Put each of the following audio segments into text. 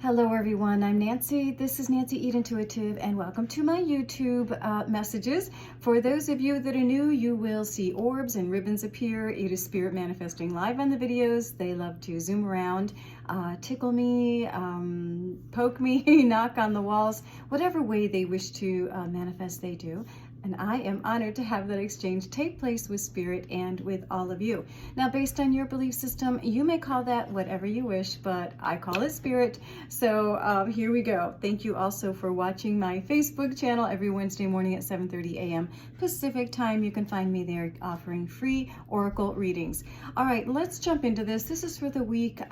Hello everyone, I'm Nancy. This is Nancy Eat Intuitive and welcome to my YouTube messages. For those of you that are new, you will see orbs and ribbons appear. It is Spirit manifesting live on the videos. They love to zoom around, tickle me, poke me, knock on the walls, whatever way they wish to manifest, they do. And I am honored to have that exchange take place with Spirit and with all of you. Now, based on your belief system, you may call that whatever you wish, but I call it Spirit. So here we go. Thank you also for watching my Facebook channel every Wednesday morning at 7:30 a.m. Pacific time. You can find me there offering free oracle readings. All right, let's jump into this. This is for the week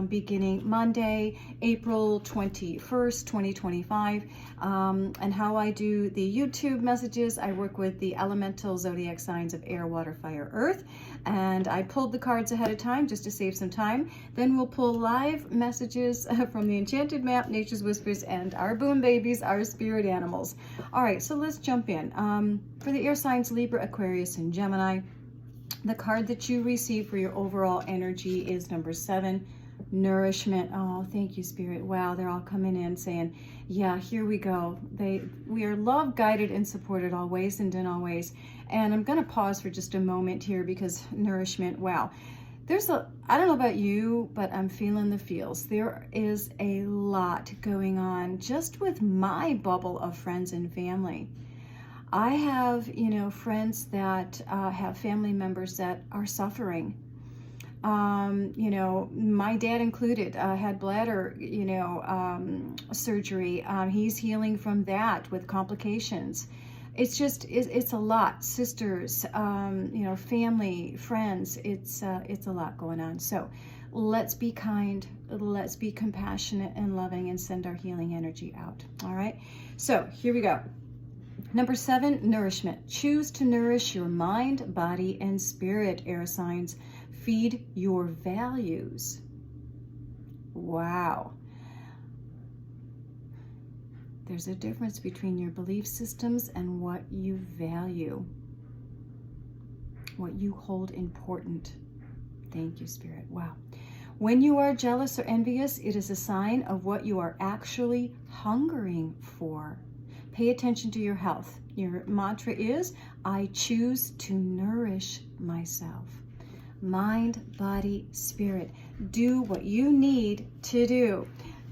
beginning Monday, April 21st, 2025. And how I do the YouTube messages, I work with the elemental zodiac signs of air, water, fire, earth, and I pulled the cards ahead of time just to save some time. Then we'll pull live messages from the Enchanted Map, Nature's Whispers, and our boom babies, our spirit animals. All right, so let's jump in. For the air signs, Libra, Aquarius, and Gemini, the card that you receive for your overall energy is number 7. Nourishment. Oh, thank you, Spirit. Wow, they're all coming in saying, yeah, here we go. We are love guided and supported always and in all ways. And I'm going to pause for just a moment here because nourishment, wow. I don't know about you, but I'm feeling the feels. There is a lot going on just with my bubble of friends and family. I have, friends that have family members that are suffering. My dad included, had bladder, surgery. He's healing from that with complications. It's a lot. Sisters, family, friends, it's a lot going on. So let's be kind, let's be compassionate and loving and send our healing energy out. All right. So here we go. Number 7, nourishment. Choose to nourish your mind, body, and spirit, air signs. Feed your values. Wow. There's a difference between your belief systems and what you value, what you hold important. Thank you, Spirit. Wow. When you are jealous or envious, it is a sign of what you are actually hungering for. Pay attention to your health. Your mantra is, I choose to nourish myself. Mind, body, spirit. Do what you need to do.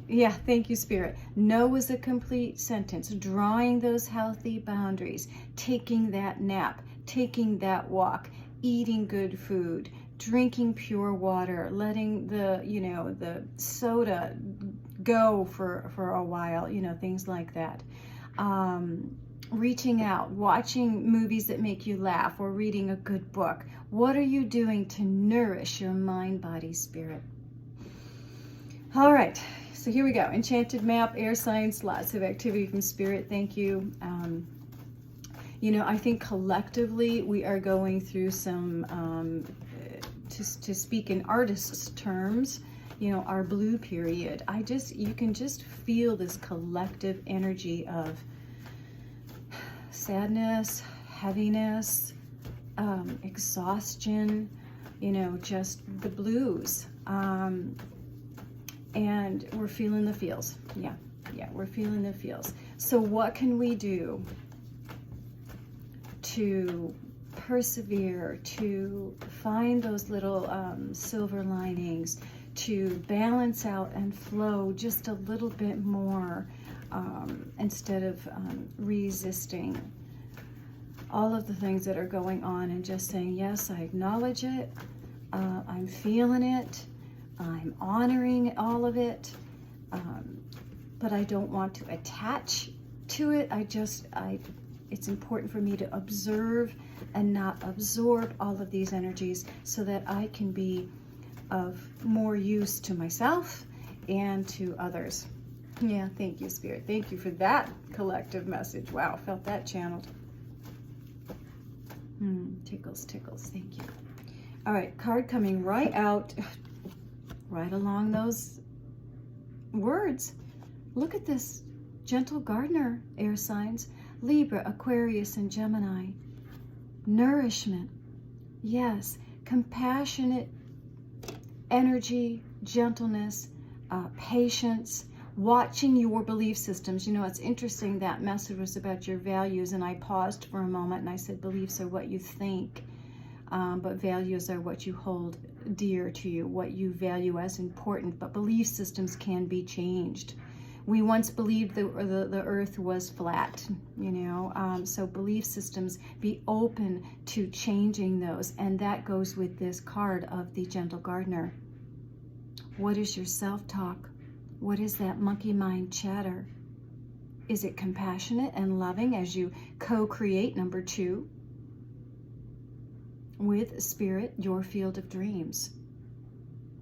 Yeah, thank you, Spirit. No is a complete sentence. Drawing those healthy boundaries, taking that nap, taking that walk, eating good food, drinking pure water, letting the soda go for a while, things like that. Reaching out, watching movies that make you laugh, or reading a good book. What are you doing to nourish your mind, body, spirit? All right, so here we go. Enchanted Map, air signs, lots of activity from Spirit. Thank you. I think collectively we are going through some, to speak in artists' terms, our blue period. You can just feel this collective energy of sadness, heaviness, exhaustion, just the blues. And we're feeling the feels. Yeah, we're feeling the feels. So what can we do to persevere, to find those little silver linings, to balance out and flow just a little bit more, instead of resisting all of the things that are going on and just saying, yes, I acknowledge it, I'm feeling it, I'm honoring all of it, but I don't want to attach to it. It's important for me to observe and not absorb all of these energies so that I can be of more use to myself and to others. Yeah, thank you, Spirit. Thank you for that collective message. Wow, felt that channeled. Tickles. Thank you. All right, card coming right out, right along those words. Look at this. Gentle gardener, air signs. Libra, Aquarius, and Gemini. Nourishment. Yes, compassionate energy, gentleness, patience, watching your belief systems. You know, it's interesting, that message was about your values, and I paused for a moment and I said beliefs are what you think, but values are what you hold dear to you, what you value as important. But belief systems can be changed. We once believed the earth was flat, you know, so belief systems, be open to changing those. And that goes with this card of the Gentle Gardener. What is your self-talk? What is that monkey mind chatter? Is it compassionate and loving as you co-create, number 2, with Spirit, your field of dreams?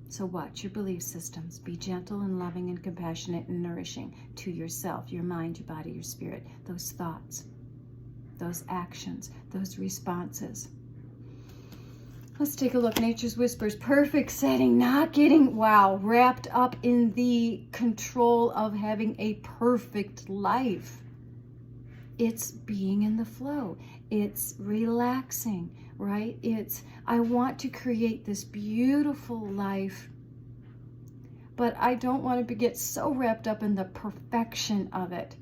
So watch your belief systems. Be gentle and loving and compassionate and nourishing to yourself, your mind, your body, your spirit, those thoughts, those actions, those responses. Let's take a look. Nature's Whispers, perfect setting, not getting, wow, wrapped up in the control of having a perfect life. It's being in the flow. It's relaxing, right? It's, I want to create this beautiful life, but I don't want to get so wrapped up in the perfection of it.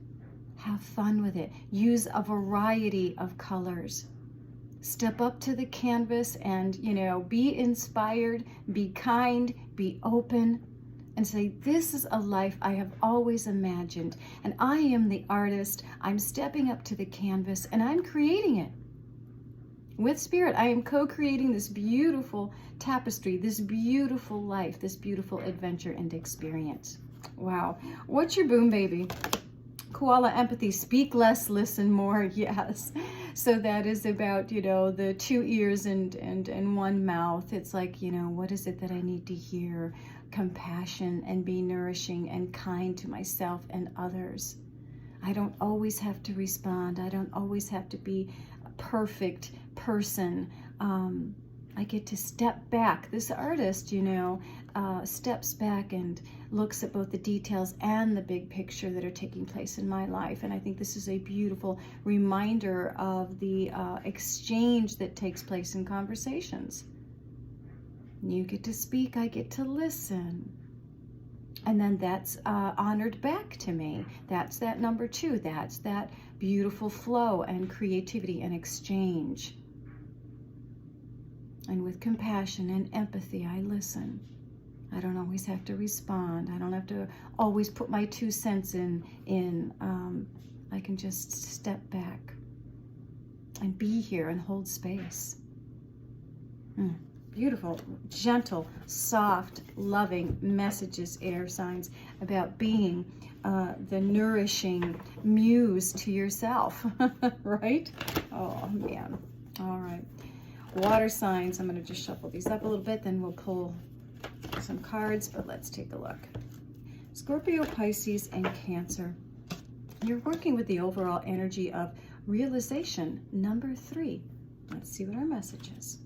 Have fun with it. Use a variety of colors. Step up to the canvas and, you know, be inspired, be kind, be open, and say, this is a life I have always imagined, and I am the artist. I'm stepping up to the canvas and I'm creating it. With Spirit, I am co-creating this beautiful tapestry, this beautiful life, this beautiful adventure and experience. Wow. What's your boom, baby? Koala empathy, speak less, listen more. Yes. So that is about, you know, the 2 ears and 1 mouth. It's like, you know, what is it that I need to hear? Compassion, and be nourishing and kind to myself and others. I don't always have to respond. I don't always have to be a perfect person. I get to step back. This artist, you know, steps back and looks at both the details and the big picture that are taking place in my life. And I think this is a beautiful reminder of the exchange that takes place in conversations. You get to speak, I get to listen. And then that's honored back to me. That's that number 2. That's that beautiful flow and creativity and exchange. And with compassion and empathy, I listen. I don't always have to respond. I don't have to always put my 2 cents in. I can just step back and be here and hold space. Beautiful, gentle, soft, loving messages, air signs, about being the nourishing muse to yourself, right? Oh, man. All right. Water signs. I'm going to just shuffle these up a little bit, then we'll pull some cards, but let's take a look. Scorpio, Pisces, and Cancer. You're working with the overall energy of realization, number 3. Let's see what our message is.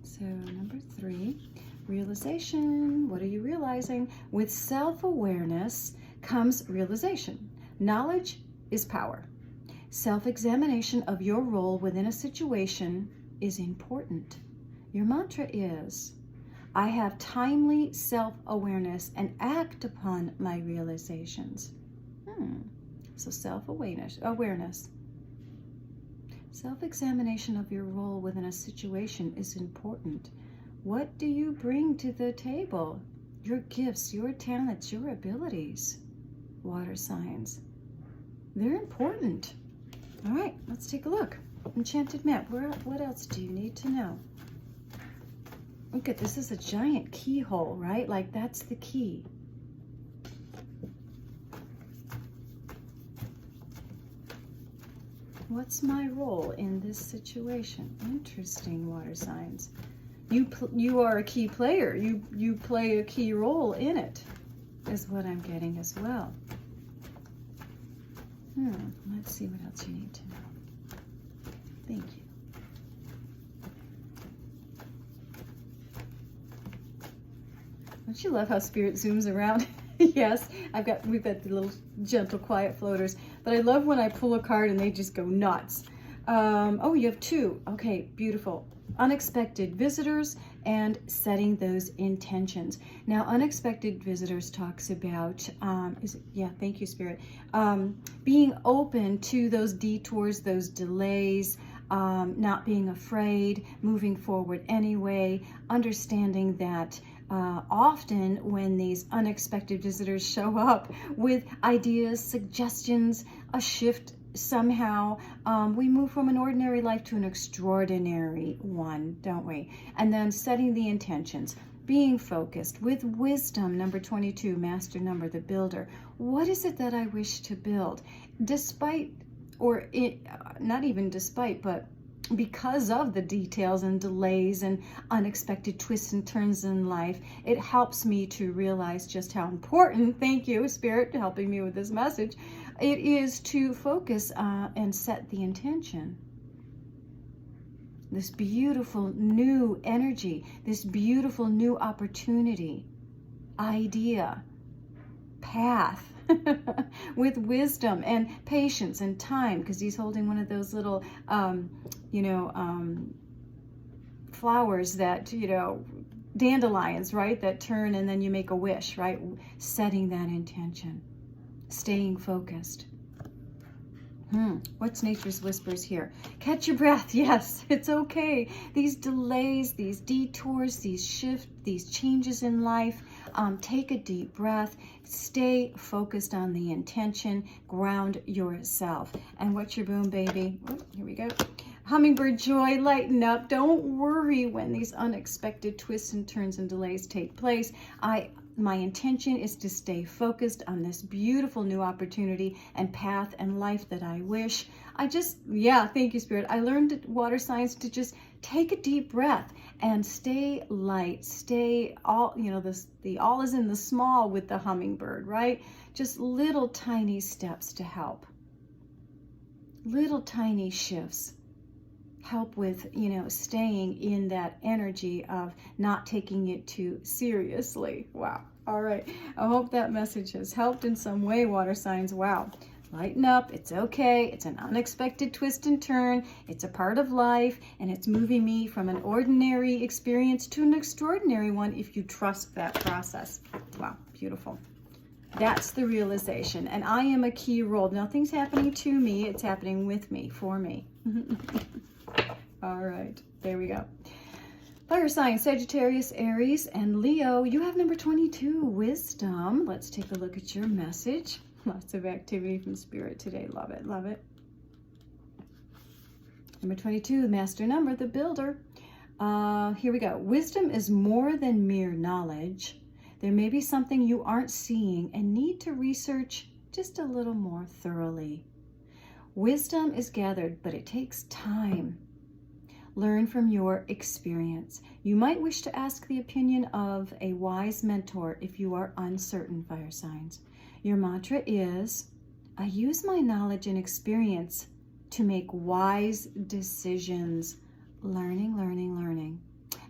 So number 3, realization. What are you realizing? With self-awareness comes realization. Knowledge is power. Self-examination of your role within a situation is important. Your mantra is, I have timely self-awareness and act upon my realizations. So self-awareness. Self-examination of your role within a situation is important. What do you bring to the table? Your gifts, your talents, your abilities. Water signs. They're important. All right, let's take a look. Enchanted map. What else do you need to know? Look at this. Is a giant keyhole, right? Like that's the key. What's my role in this situation? Interesting, water signs. You are a key player. You play a key role in it, is what I'm getting as well. Let's see what else you need to know. Thank you. Don't you love how Spirit zooms around? Yes, we've got the little gentle, quiet floaters, but I love when I pull a card and they just go nuts. Oh, you have 2. Okay, beautiful. Unexpected visitors and setting those intentions. Now, unexpected visitors talks about, thank you, Spirit, being open to those detours, those delays, not being afraid, moving forward anyway, understanding that often when these unexpected visitors show up with ideas, suggestions, a shift somehow, we move from an ordinary life to an extraordinary one, don't we? And then setting the intentions, being focused with wisdom, number 22, master number, the builder. What is it that I wish to build? Despite, not even despite, but because of the details and delays and unexpected twists and turns in life, it helps me to realize just how important, thank you, Spirit, helping me with this message, it is to focus and set the intention. This beautiful new energy, this beautiful new opportunity, idea, path, with wisdom and patience and time, because he's holding one of those little, flowers that, dandelions, right, that turn and then you make a wish, right? Setting that intention, staying focused. What's nature's whispers here? Catch your breath. Yes, it's okay. These delays, these detours, these shifts, these changes in life, take a deep breath, stay focused on the intention, ground yourself. And what's your boom, baby? Oh, here we go. Hummingbird joy, lighten up. Don't worry when these unexpected twists and turns and delays take place. My intention is to stay focused on this beautiful new opportunity and path and life that I wish. Thank you, Spirit. I learned water signs to just take a deep breath and stay light, stay all, the all is in the small with the hummingbird, right? Just little tiny steps to help. Little tiny shifts help with, staying in that energy of not taking it too seriously. Wow. All right. I hope that message has helped in some way, water signs. Wow. Lighten up. It's okay. It's an unexpected twist and turn. It's a part of life, and it's moving me from an ordinary experience to an extraordinary one if you trust that process. Wow. Beautiful. That's the realization. And I am a key role. Nothing's happening to me. It's happening with me, for me. All right, there we go. Fire signs, Sagittarius, Aries, and Leo. You have number 22, wisdom. Let's take a look at your message. Lots of activity from Spirit today. Love it, love it. Number 22, master number, the builder. Here we go. Wisdom is more than mere knowledge. There may be something you aren't seeing and need to research just a little more thoroughly. Wisdom is gathered, but it takes time. Learn from your experience. You might wish to ask the opinion of a wise mentor if you are uncertain, fire signs. Your mantra is, I use my knowledge and experience to make wise decisions. Learning, learning, learning.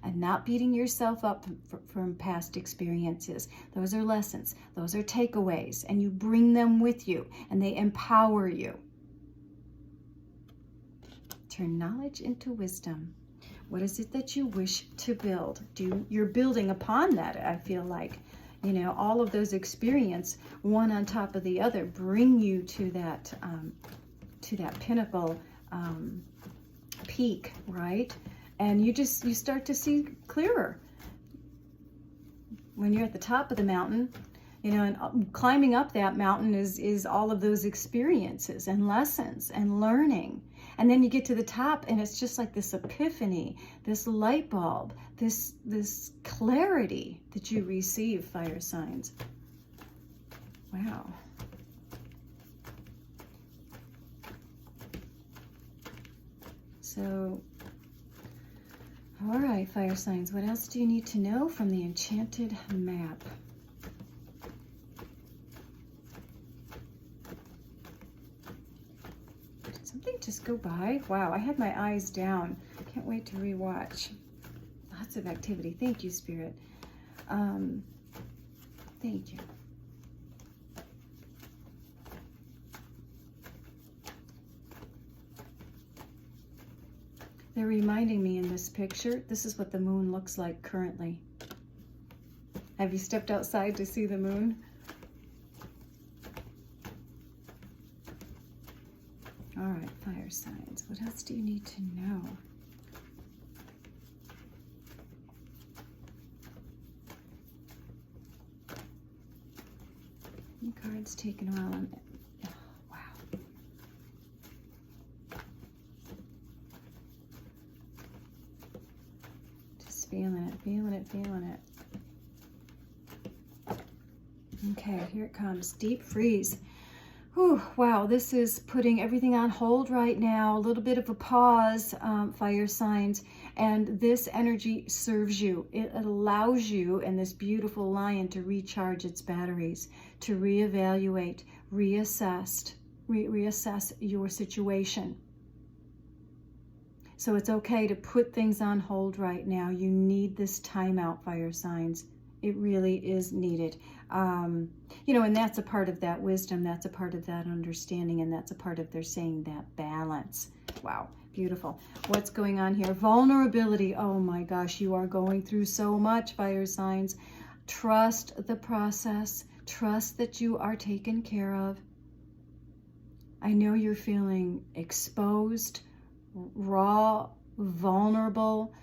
And not beating yourself up from past experiences. Those are lessons. Those are takeaways. And you bring them with you and they empower you. Turn knowledge into wisdom. What is it that you wish to build? You're building upon that, I feel like. All of those experience, one on top of the other, bring you to that pinnacle peak, right? And you start to see clearer. When you're at the top of the mountain, and climbing up that mountain is all of those experiences and lessons and learning. And then you get to the top and it's just like this epiphany, this light bulb, this clarity that you receive, fire signs. Wow. So, all right, fire signs, what else do you need to know from the enchanted map? Something just go by. Wow, I had my eyes down. Can't wait to rewatch. Lots of activity. Thank you, Spirit. Thank you. They're reminding me in this picture, this is what the moon looks like currently. Have you stepped outside to see the moon? All right, fire signs. What else do you need to know? The card's taking a while. Oh, wow. Just feeling it, feeling it, feeling it. Okay, here it comes. Deep freeze. Whew, wow, this is putting everything on hold right now. A little bit of a pause, fire signs. And this energy serves you. It allows you and this beautiful lion to recharge its batteries, to reevaluate, reassess your situation. So it's okay to put things on hold right now. You need this timeout, fire signs. It really is needed. You know, and that's a part of that wisdom. That's a part of that understanding. And that's a part of their saying that balance. Wow, beautiful. What's going on here? Vulnerability. Oh my gosh, you are going through so much, fire signs. Trust the process. Trust that you are taken care of. I know you're feeling exposed, raw, vulnerable,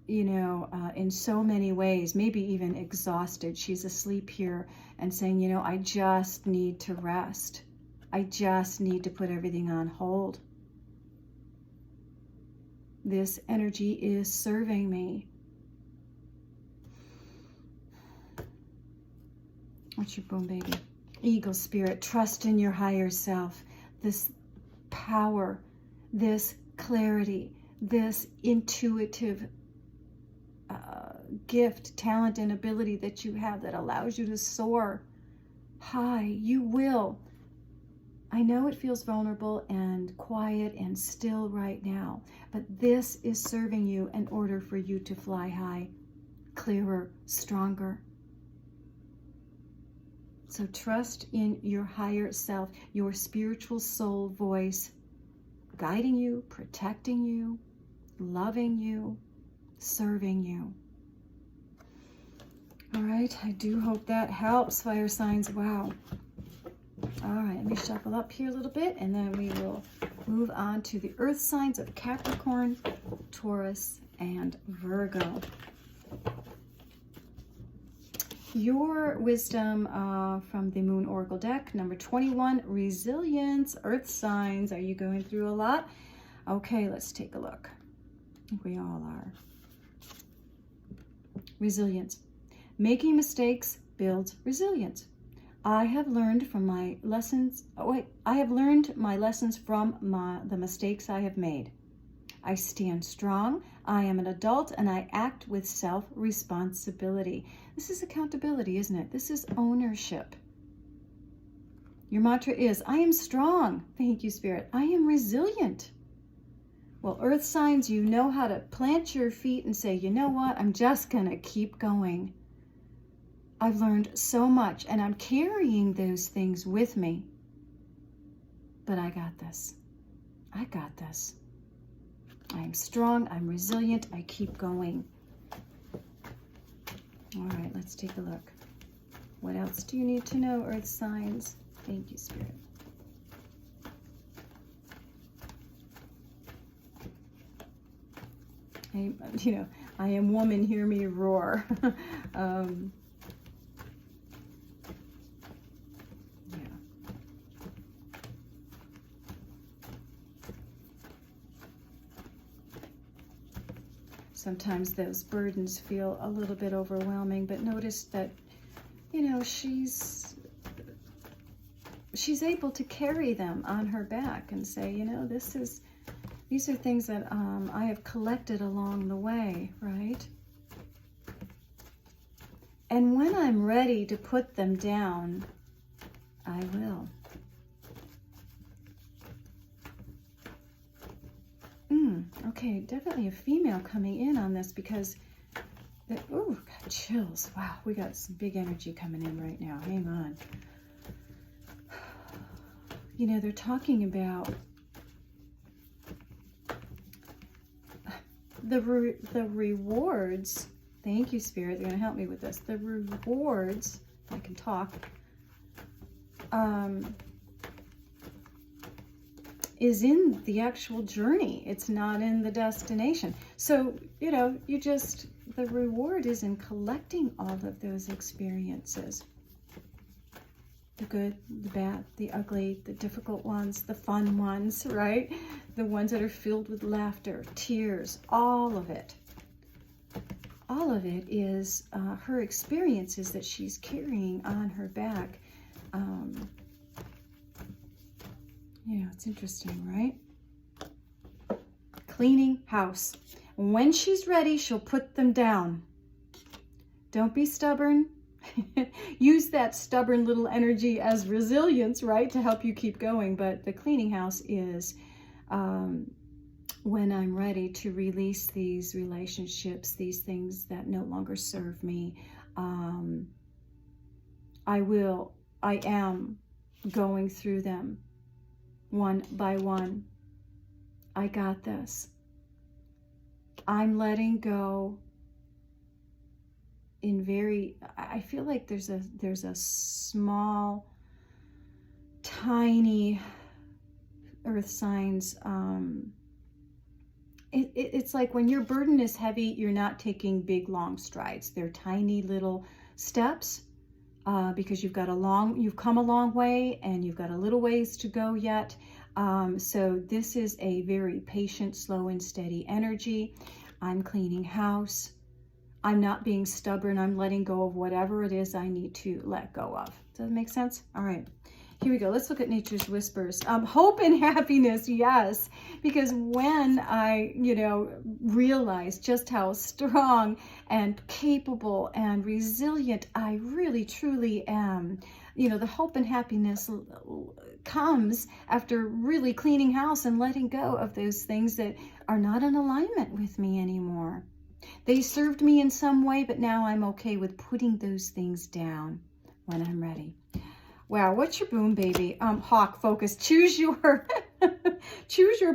you know, in so many ways, maybe even exhausted. She's asleep here and saying, you know, I just need to rest. I just need to put everything on hold. This energy is serving me. What's your boom, baby? Eagle spirit, trust in your higher self. This power, this clarity, this intuitive gift, talent, and ability that you have that allows you to soar high. You will. I know it feels vulnerable and quiet and still right now, but this is serving you in order for you to fly high, clearer, stronger. So trust in your higher self, your spiritual soul voice, guiding you, protecting you, loving you, serving you. All right, I do hope that helps, fire signs. Wow. All right, let me shuffle up here a little bit, and then we will move on to the earth signs of Capricorn, Taurus, and Virgo. Your wisdom from the Moon Oracle deck, number 21, resilience, earth signs. Are you going through a lot? Okay, let's take a look. I think we all are. Resilience. Making mistakes builds resilience. I have learned from my lessons. I have learned my lessons from the mistakes I have made. I stand strong. I am an adult and I act with self-responsibility. This is accountability, isn't it? This is ownership. Your mantra is, I am strong. Thank you, Spirit. I am resilient. Well, earth signs, you know how to plant your feet and say, you know what? I'm just going to keep going. I've learned so much and I'm carrying those things with me. But I got this. I got this. I am strong. I'm resilient. I keep going. All right, let's take a look. What else do you need to know, earth signs? Thank you, Spirit. I am woman, hear me roar. Sometimes those burdens feel a little bit overwhelming, but notice that, you know, she's able to carry them on her back and say, you know, these are things that I have collected along the way, right? And when I'm ready to put them down, I will. Okay, definitely a female coming in on this because, ooh, got chills. Wow, we got some big energy coming in right now. Hang on. You know, they're talking about the rewards, thank you, Spirit, they're going to help me with this. The rewards, if I can talk, is in the actual journey. It's not in the destination. So, you know, the reward is in collecting all of those experiences. The good, the bad, the ugly, the difficult ones, the fun ones, right? The ones that are filled with laughter, tears, all of it. All of it is her experiences that she's carrying on her back. Yeah, it's interesting, right? Cleaning house. When she's ready, she'll put them down. Don't be stubborn. Use that stubborn little energy as resilience, right, to help you keep going. But the cleaning house is when I'm ready to release these relationships, these things that no longer serve me. I am going through them one by one. I got this. I'm letting go I feel like there's a small, tiny earth signs. It's like when your burden is heavy, you're not taking big, long strides. They're tiny little steps because you've come a long way and you've got a little ways to go yet. So this is a very patient, slow and steady energy. I'm cleaning house. I'm not being stubborn. I'm letting go of whatever it is I need to let go of. Does that make sense? All right, here we go. Let's look at Nature's Whispers. Hope and happiness, yes. Because when I, realize just how strong and capable and resilient I really, truly am, the hope and happiness comes after really cleaning house and letting go of those things that are not in alignment with me anymore. They served me in some way, but now I'm okay with putting those things down when I'm ready. Wow, what's your boom, baby? Hawk, focus. Choose your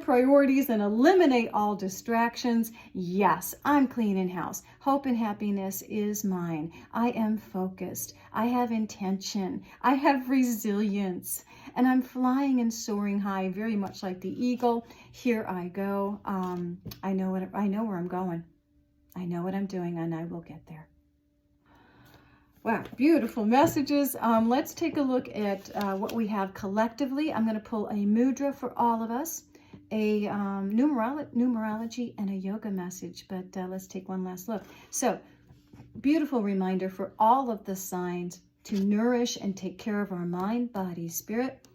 priorities and eliminate all distractions. Yes, I'm cleaning house. Hope and happiness is mine. I am focused. I have intention. I have resilience. And I'm flying and soaring high, very much like the eagle. Here I go. I know where I'm going. I know what I'm doing, and I will get there. Wow, beautiful messages. Let's take a look at what we have collectively. I'm going to pull a mudra for all of us, a numerology, and a yoga message. But let's take one last look. So, beautiful reminder for all of the signs to nourish and take care of our mind, body, spirit.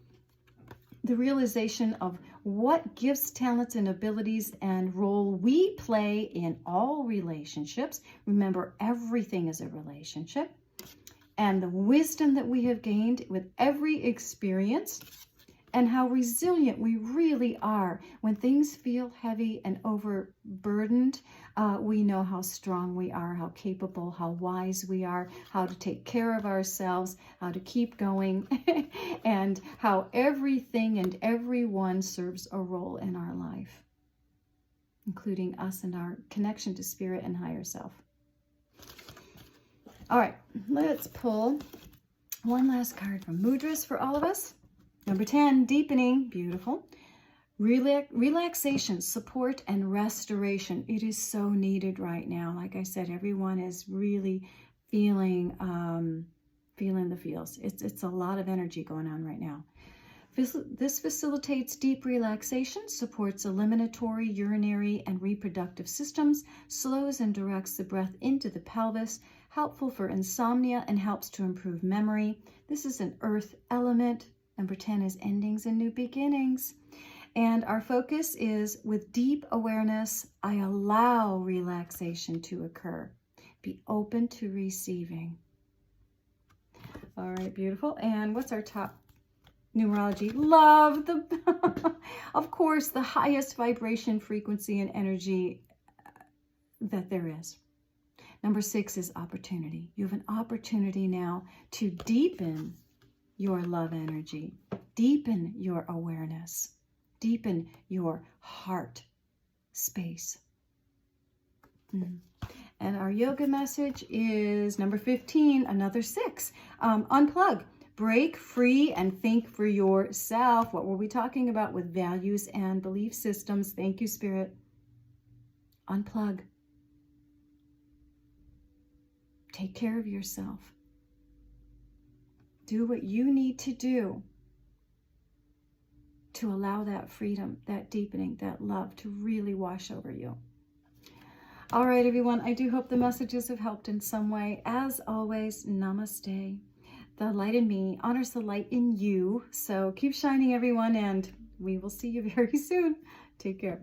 The realization of what gifts, talents, and abilities and role we play in all relationships. Remember, everything is a relationship. And the wisdom that we have gained with every experience, and how resilient we really are. When things feel heavy and overburdened, we know how strong we are, how capable, how wise we are, how to take care of ourselves, how to keep going, and how everything and everyone serves a role in our life, including us and our connection to spirit and higher self. All right, let's pull one last card from Mudras for all of us. Number 10, deepening, beautiful. Relaxation, support, and restoration. It is so needed right now. Like I said, everyone is really feeling the feels. It's a lot of energy going on right now. This facilitates deep relaxation, supports eliminatory, urinary, and reproductive systems, slows and directs the breath into the pelvis, helpful for insomnia, and helps to improve memory. This is an earth element. Number 10 is endings and new beginnings. And our focus is with deep awareness, I allow relaxation to occur. Be open to receiving. All right, beautiful. And what's our top numerology? Love, of course, the highest vibration, frequency, and energy that there is. Number 6 is opportunity. You have an opportunity now to deepen your love energy, deepen your awareness, deepen your heart space. And our yoga message is number 15, another 6. Unplug, break free, and think for yourself. What were we talking about with values and belief systems? Thank you, Spirit. Unplug. Take care of yourself. Do what you need to do to allow that freedom, that deepening, that love to really wash over you. All right, everyone, I do hope the messages have helped in some way. As always, namaste. The light in me honors the light in you. So keep shining, everyone, and we will see you very soon. Take care.